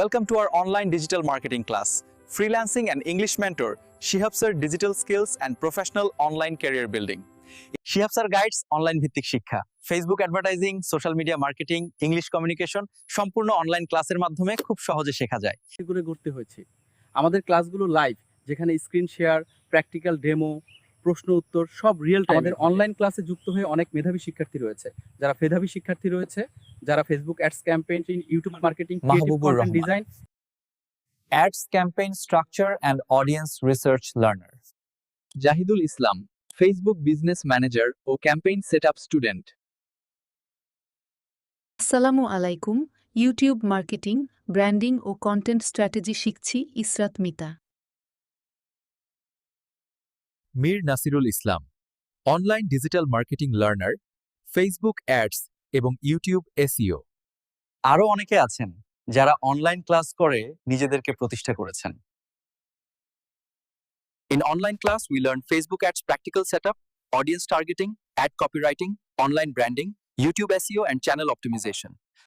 Welcome to our online digital marketing class, Freelancing and English Mentor, Shihab Sir Digital Skills and Professional Online Career Building. Shihab Sir guides online ভিত্তিক শিক্ষা, Facebook advertising, social media marketing, English communication সম্পূর্ণ online ক্লাসের মাধ্যমে খুব সহজে শেখা যায়। করে করতে হয়েছে আমাদের ক্লাসগুলো লাইভ, যেখানে স্ক্রিন শেয়ার, প্র্যাকটিক্যাল ডেমো, প্রশ্ন উত্তর সব রিয়েল টাইম। আমাদের অনলাইন ক্লাসে যুক্ত হয়ে অনেক মেধাবী শিক্ষার্থী রয়েছে, যারা মেধাবী শিক্ষার্থী রয়েছে, যারা Facebook ads campaign, YouTube marketing, creative content design, Ads campaign structure and audience research learner. Zahidul Islam, Facebook business manager ও ক্যাম্পেইন সেটআপ স্টুডেন্ট। আসসালামু আলাইকুম। ইউটিউব মার্কেটিং, ব্র্যান্ডিং ও কন্টেন্ট স্ট্র্যাটেজি শিখছি Israt Mita. Mir Nasirul Islam, online digital marketing learner, Facebook ads এবং YouTube SEO. আরও অনেকে আছেন যারা অনলাইন ক্লাস করে নিজেদেরকে প্রতিষ্ঠা করেছেন। In online class, we learn Facebook ads practical setup, audience targeting, ad copywriting, online branding, YouTube SEO and channel optimization.